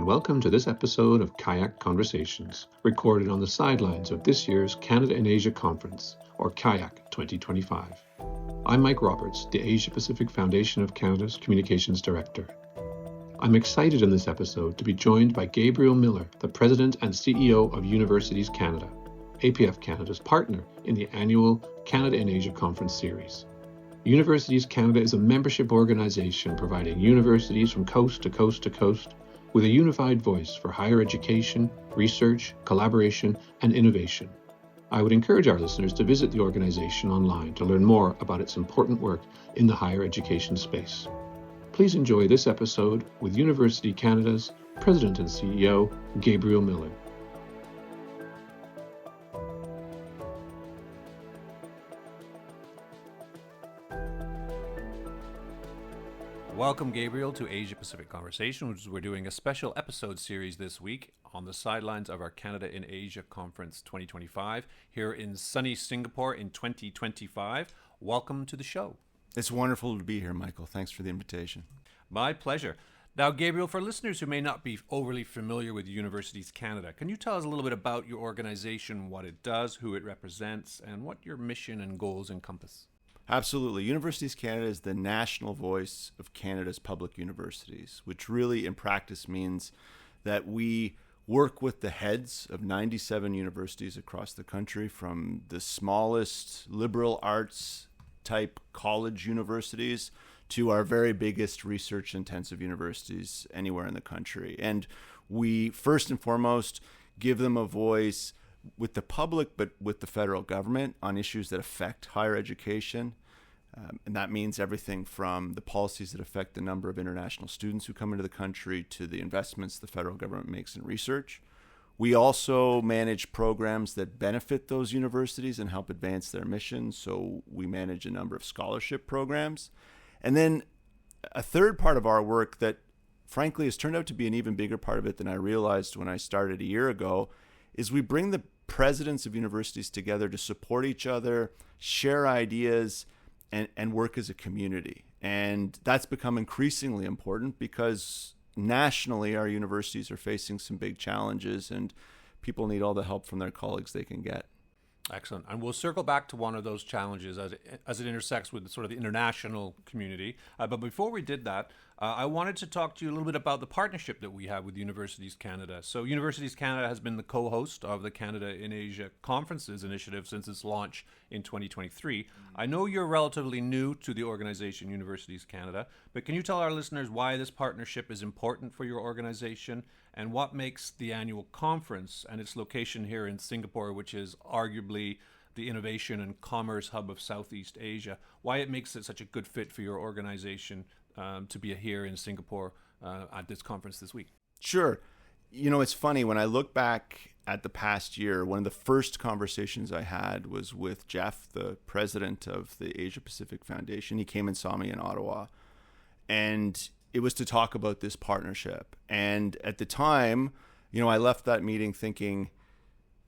and welcome to this episode of CIAC Conversations, recorded on the sidelines of this year's Canada in Asia Conference, or CIAC 2025. I'm Mike Roberts, the Asia-Pacific Foundation of Canada's Communications Director. I'm excited in this episode to be joined by Gabriel Miller, the President and CEO of Universities Canada, APF Canada's partner in the annual Canada in Asia Conference series. Universities Canada is a membership organization providing universities from coast to coast to coast with a unified voice for higher education, research, collaboration, and innovation. I would encourage our listeners to visit the organization online to learn more about its important work in the higher education space. Please enjoy this episode with University Canada's President and CEO, Gabriel Miller. Welcome, Gabriel, to Asia-Pacific Conversations. We're doing a special episode series this week on the sidelines of our Canada in Asia Conference 2025 here in sunny Singapore in 2025. Welcome to the show. It's wonderful to be here, Michael. Thanks for the invitation. My pleasure. Now, Gabriel, for listeners who may not be overly familiar with Universities Canada, can you tell us a little bit about your organization, what it does, who it represents, and what your mission and goals encompass? Absolutely. Universities Canada is the national voice of Canada's public universities, which really in practice means that we work with the heads of 97 universities across the country, from the smallest liberal arts type college universities to our very biggest research intensive universities anywhere in the country. And we first and foremost give them a voice with the public, but with the federal government on issues that affect higher education. And that means everything from the policies that affect the number of international students who come into the country to the investments the federal government makes in research. We also manage programs that benefit those universities and help advance their mission. So we manage a number of scholarship programs. And then a third part of our work that frankly has turned out to be an even bigger part of it than I realized when I started a year ago is we bring the presidents of universities together to support each other, share ideas, and work as a community. And that's become increasingly important because nationally our universities are facing some big challenges and people need all the help from their colleagues they can get. Excellent. And we'll circle back to one of those challenges as it intersects with sort of the international community. But before we did that, I wanted to talk to you a little bit about the partnership that we have with Universities Canada. So Universities Canada has been the co-host of the Canada in Asia Conferences initiative since its launch in 2023. I know you're relatively new to the organization, Universities Canada, but can you tell our listeners why this partnership is important for your organization and what makes the annual conference and its location here in Singapore, which is arguably the innovation and commerce hub of Southeast Asia, why it makes it such a good fit for your organization to be here in Singapore at this conference this week? Sure. You know, it's funny, when I look back at the past year, one of the first conversations I had was with Jeff, the president of the Asia-Pacific Foundation. He came and saw me in Ottawa, and it was to talk about this partnership. And at the time, you know, I left that meeting thinking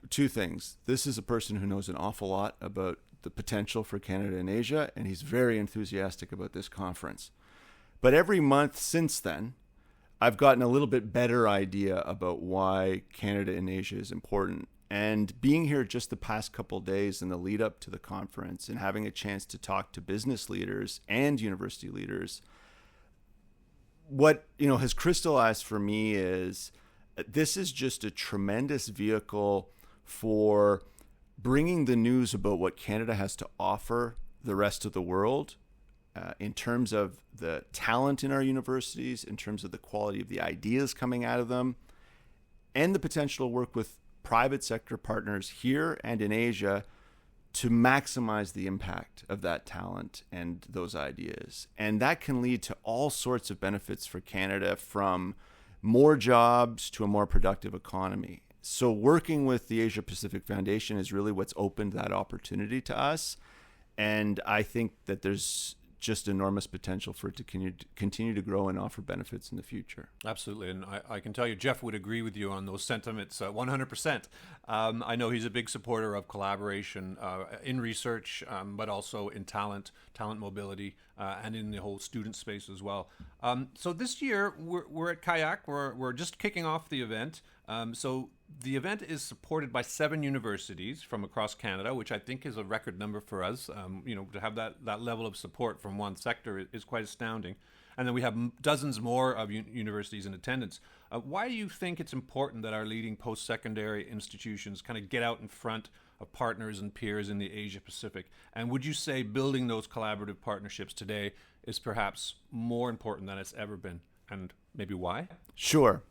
two things. This is a person who knows an awful lot about the potential for Canada and Asia, and he's very enthusiastic about this conference. But every month since then, I've gotten a little bit better idea about why Canada and Asia is important. And being here just the past couple of days in the lead up to the conference and having a chance to talk to business leaders and university leaders, what has crystallized for me is this is just a tremendous vehicle for bringing the news about what Canada has to offer the rest of the world in terms of the talent in our universities, in terms of the quality of the ideas coming out of them, and the potential to work with private sector partners here and in Asia to maximize the impact of that talent and those ideas. And that can lead to all sorts of benefits for Canada, from more jobs to a more productive economy. So working with the Asia-Pacific Foundation is really what's opened that opportunity to us. And I think that there's just enormous potential for it to continue to grow and offer benefits in the future. Absolutely. And I can tell you, Jeff would agree with you on those sentiments 100%. I know he's a big supporter of collaboration in research, but also in talent mobility, and in the whole student space as well. So this year, we're at CIAC. We're just kicking off the event. So the event is supported by 7 universities from across Canada, which I think is a record number for us. To have that level of support from one sector is quite astounding. And then we have dozens more of universities in attendance. Why do you think it's important that our leading post-secondary institutions kind of get out in front of partners and peers in the Asia-Pacific? And would you say building those collaborative partnerships today is perhaps more important than it's ever been? And maybe why? Sure.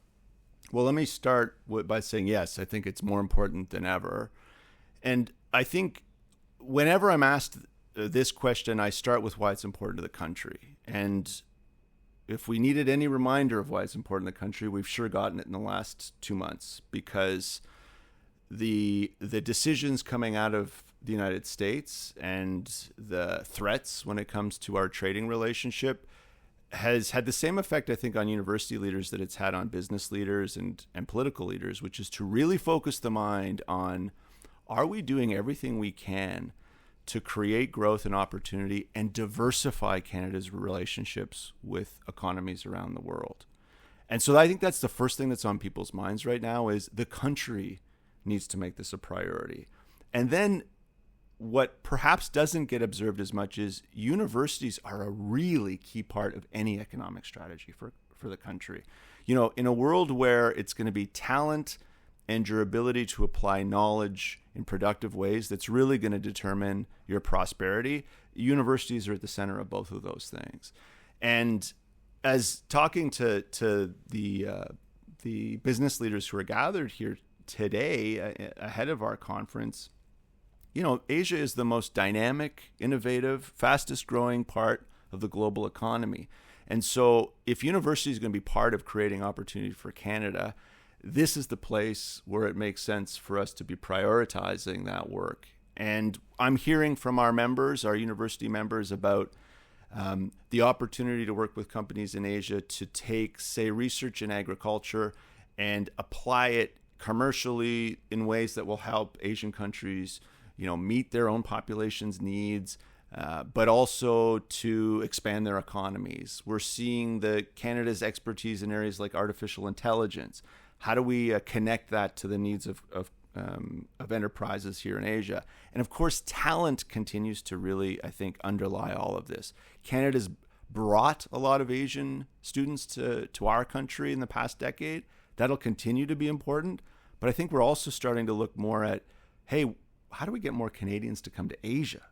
Well, let me start by saying, yes, I think it's more important than ever. And I think whenever I'm asked this question, I start with why it's important to the country. And if we needed any reminder of why it's important to the country, we've sure gotten it in the last 2 months, because the decisions coming out of the United States and the threats when it comes to our trading relationship has had the same effect, I think, on university leaders that it's had on business leaders and political leaders, which is to really focus the mind on, are we doing everything we can to create growth and opportunity and diversify Canada's relationships with economies around the world? And so I think that's the first thing that's on people's minds right now, is the country needs to make this a priority. And then what perhaps doesn't get observed as much is universities are a really key part of any economic strategy for the country. In a world where it's going to be talent and your ability to apply knowledge in productive ways that's really going to determine your prosperity, universities are at the center of both of those things. And as talking to the business leaders who are gathered here today ahead of our conference, Asia is the most dynamic, innovative, fastest growing part of the global economy. And so if university is going to be part of creating opportunity for Canada, this is the place where it makes sense for us to be prioritizing that work. And I'm hearing from our members, our university members, about the opportunity to work with companies in Asia to take, say, research in agriculture and apply it commercially in ways that will help Asian countries meet their own population's needs, but also to expand their economies. We're seeing Canada's expertise in areas like artificial intelligence. How do we connect that to the needs of enterprises here in Asia? And of course, talent continues to really, I think, underlie all of this. Canada's brought a lot of Asian students to our country in the past decade. That'll continue to be important. But I think we're also starting to look more at, hey, how do we get more Canadians to come to Asia?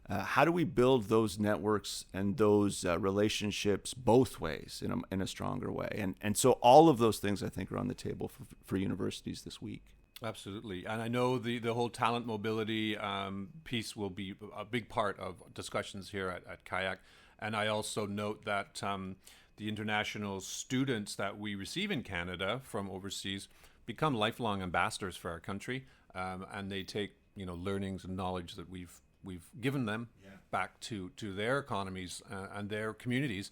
How do we build those networks and those relationships both ways in a stronger way? And so all of those things, I think, are on the table for universities this week. Absolutely. And I know the whole talent mobility piece will be a big part of discussions here at CIAC. And I also note that the international students that we receive in Canada from overseas become lifelong ambassadors for our country, and they take learnings and knowledge that we've given them back to their economies and their communities.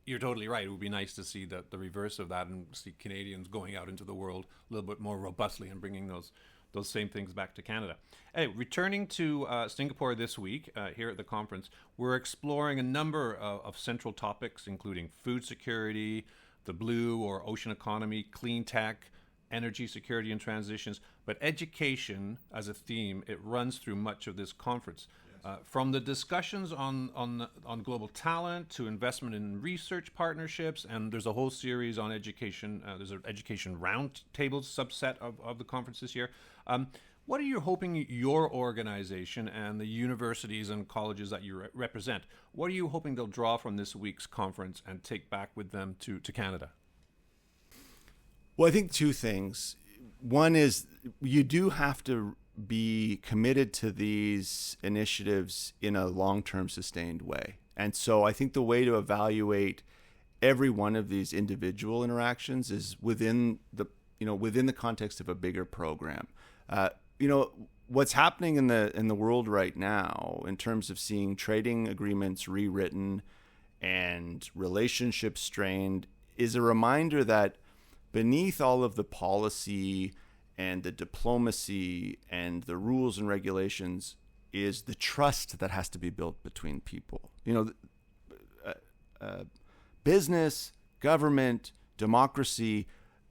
You're totally right. It would be nice to see the reverse of that and see Canadians going out into the world a little bit more robustly and bringing those same things back to Canada. Anyway, returning to Singapore this week here at the conference, we're exploring a number of central topics, including food security, the blue or ocean economy, clean tech, energy security and transitions, but education as a theme, it runs through much of this conference. From the discussions on global talent to investment in research partnerships, and there's a whole series on education. There's an education roundtable subset of the conference this year. What are you hoping your organization and the universities and colleges that you represent, what are you hoping they'll draw from this week's conference and take back with them to Canada? Well, I think two things. One is you do have to be committed to these initiatives in a long-term sustained way. And so I think the way to evaluate every one of these individual interactions is within the context of a bigger program. what's happening in the world right now in terms of seeing trading agreements rewritten and relationships strained is a reminder that beneath all of the policy and the diplomacy and the rules and regulations is the trust that has to be built between people. Business, government, democracy,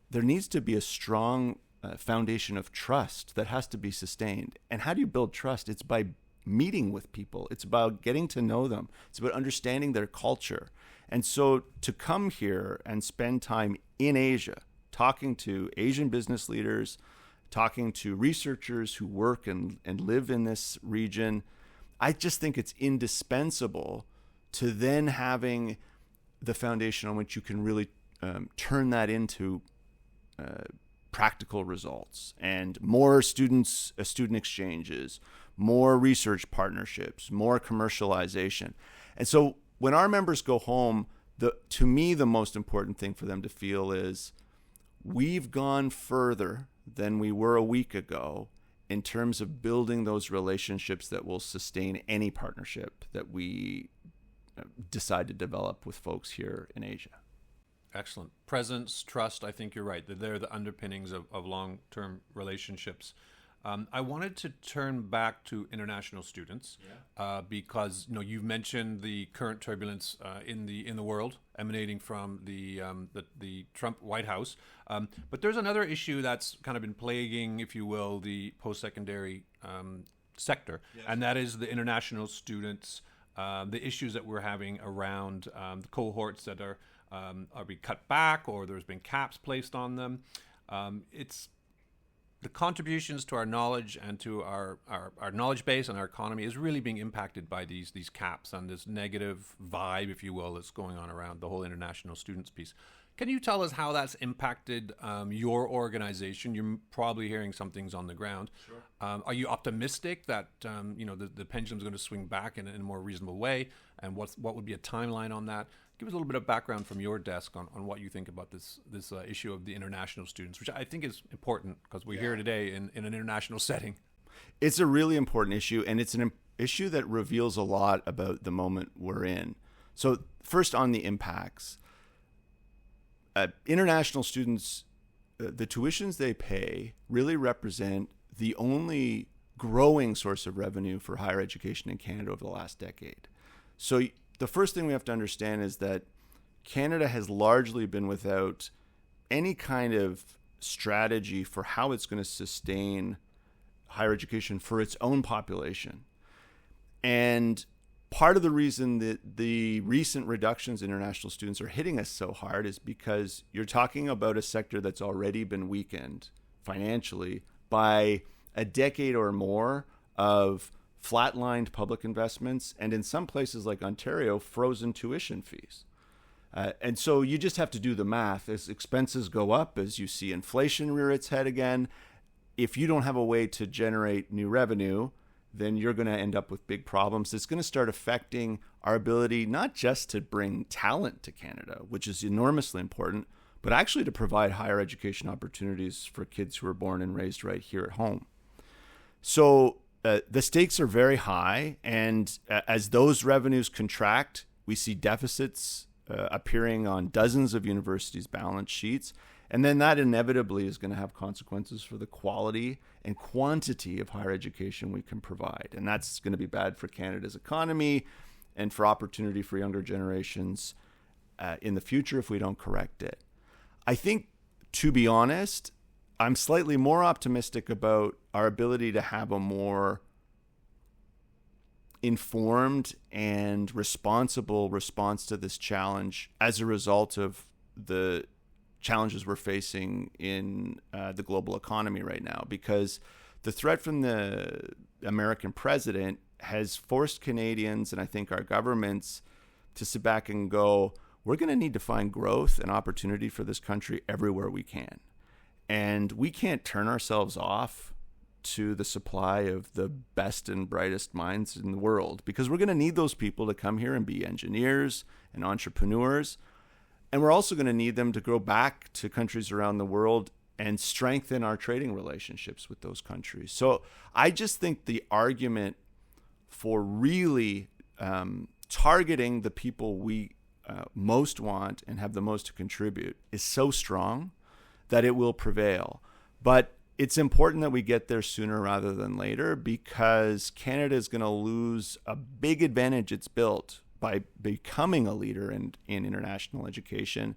there needs to be a strong foundation of trust that has to be sustained. And how do you build trust? It's by meeting with people. It's about getting to know them. It's about understanding their culture. And so to come here and spend time in Asia, talking to Asian business leaders, talking to researchers who work and live in this region, I just think it's indispensable to then having the foundation on which you can really turn that into practical results and more student exchanges, more research partnerships, more commercialization. And so when our members go home, to me, the most important thing for them to feel is we've gone further than we were a week ago in terms of building those relationships that will sustain any partnership that we decide to develop with folks here in Asia. Excellent. Presence, trust, I think you're right. They're the underpinnings of long-term relationships. I wanted to turn back to international students because you've mentioned the current turbulence in the world emanating from the Trump White House, but there's another issue that's kind of been plaguing, if you will, the post-secondary sector, and that is the international students, the issues that we're having around the cohorts that are being cut back, or there's been caps placed on them. It's the contributions to our knowledge and to our knowledge base and our economy is really being impacted by these caps and this negative vibe, if you will, that's going on around the whole international students piece. Can you tell us how that's impacted your organization? You're probably hearing some things on the ground. Sure. Are you optimistic that the pendulum's going to swing back in a more reasonable way? And what would be a timeline on that? Give us a little bit of background from your desk on what you think about this issue of the international students, which I think is important because we're here today in an international setting. It's a really important issue, and it's an issue that reveals a lot about the moment we're in. So first, on the impacts. International students, the tuitions they pay really represent the only growing source of revenue for higher education in Canada over the last decade. So the first thing we have to understand is that Canada has largely been without any kind of strategy for how it's going to sustain higher education for its own population. And part of the reason that the recent reductions in international students are hitting us so hard is because you're talking about a sector that's already been weakened financially by a decade or more of flatlined public investments, and in some places like Ontario, frozen tuition fees. And so you just have to do the math. As expenses go up, as you see inflation rear its head again, if you don't have a way to generate new revenue, then you're going to end up with big problems. It's going to start affecting our ability not just to bring talent to Canada, which is enormously important, but actually to provide higher education opportunities for kids who are born and raised right here at home. So the stakes are very high, and as those revenues contract, we see deficits appearing on dozens of universities' balance sheets. And then that inevitably is going to have consequences for the quality and quantity of higher education we can provide. And that's going to be bad for Canada's economy and for opportunity for younger generations in the future if we don't correct it. I think, to be honest, I'm slightly more optimistic about our ability to have a more informed and responsible response to this challenge as a result of the challenges we're facing in the global economy right now, because the threat from the American president has forced Canadians and I think our governments to sit back and go, we're going to need to find growth and opportunity for this country everywhere we can. And we can't turn ourselves off to the supply of the best and brightest minds in the world, because we're going to need those people to come here and be engineers and entrepreneurs. And we're also going to need them to go back to countries around the world and strengthen our trading relationships with those countries. So I just think the argument for really targeting the people we most want and have the most to contribute is so strong that it will prevail. But it's important that we get there sooner rather than later, because Canada is going to lose a big advantage it's built by becoming a leader in international education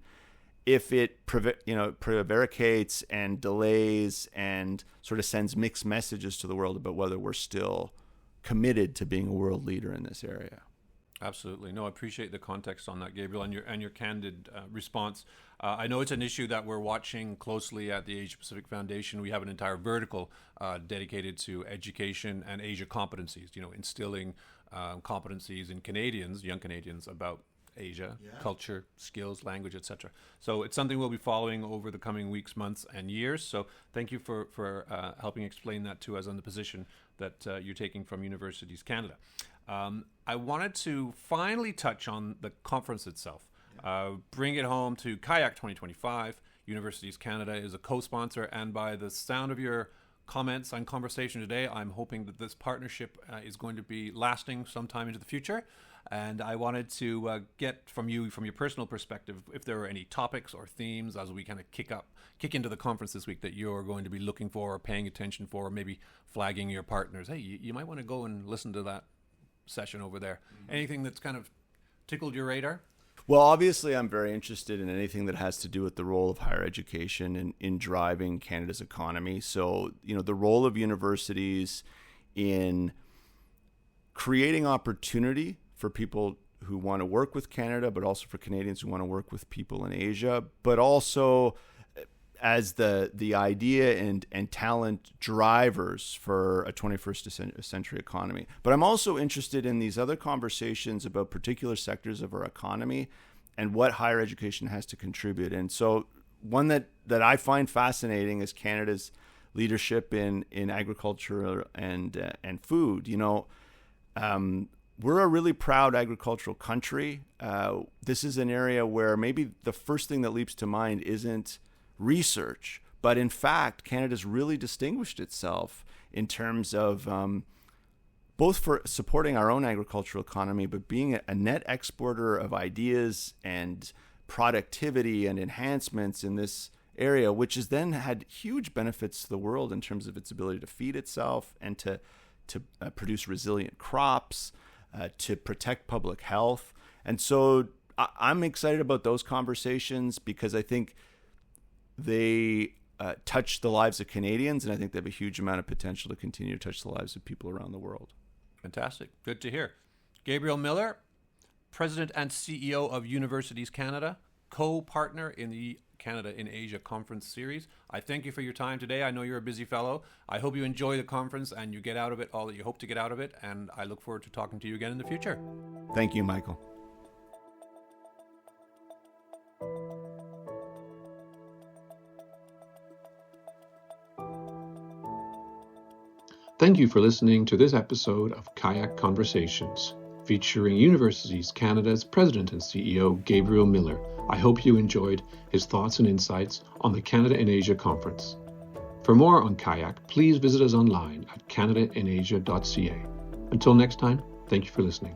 if it prevaricates and delays and sort of sends mixed messages to the world about whether we're still committed to being a world leader in this area. Absolutely. No, I appreciate the context on that, Gabriel, and your candid response. I know it's an issue that we're watching closely at the Asia-Pacific Foundation. We have an entire vertical dedicated to education and Asia competencies, instilling competencies in Canadians, young Canadians, about Asia, culture, skills, language, etc. So it's something we'll be following over the coming weeks, months, and years. So thank you for helping explain that to us on the position that you're taking from Universities Canada. I wanted to finally touch on the conference itself. Bring it home to CIAC 2025. Universities Canada is a co-sponsor, and by the sound of your comments and conversation today, I'm hoping that this partnership is going to be lasting sometime into the future. And I wanted to get from you, from your personal perspective, if there are any topics or themes as we kind of kick into the conference this week that you're going to be looking for or paying attention for, or maybe flagging your partners. Hey, you might want to go and listen to that session over there. Anything that's kind of tickled your radar? Well, obviously, I'm very interested in anything that has to do with the role of higher education in driving Canada's economy. So, the role of universities in creating opportunity for people who want to work with Canada, but also for Canadians who want to work with people in Asia, but also as the idea and talent drivers for a 21st century economy. But I'm also interested in these other conversations about particular sectors of our economy and what higher education has to contribute. And so one that I find fascinating is Canada's leadership in agriculture and food. We're a really proud agricultural country. This is an area where maybe the first thing that leaps to mind isn't research, but in fact, Canada's really distinguished itself in terms of both for supporting our own agricultural economy, but being a net exporter of ideas and productivity and enhancements in this area, which has then had huge benefits to the world in terms of its ability to feed itself and to produce resilient crops, to protect public health. And so I'm excited about those conversations because I think they touch the lives of Canadians, and I think they have a huge amount of potential to continue to touch the lives of people around the world. Fantastic. Good to hear. Gabriel Miller, President and CEO of Universities Canada, co-partner in the Canada in Asia Conference Series. I thank you for your time today. I know you're a busy fellow. I hope you enjoy the conference and you get out of it all that you hope to get out of it, and I look forward to talking to you again in the future. Thank you, Michael. Thank you for listening to this episode of CIAC Conversations, featuring Universities Canada's President and CEO, Gabriel Miller. I hope you enjoyed his thoughts and insights on the Canada in Asia Conference. For more on CIAC, please visit us online at canadainasia.ca. Until next time, thank you for listening.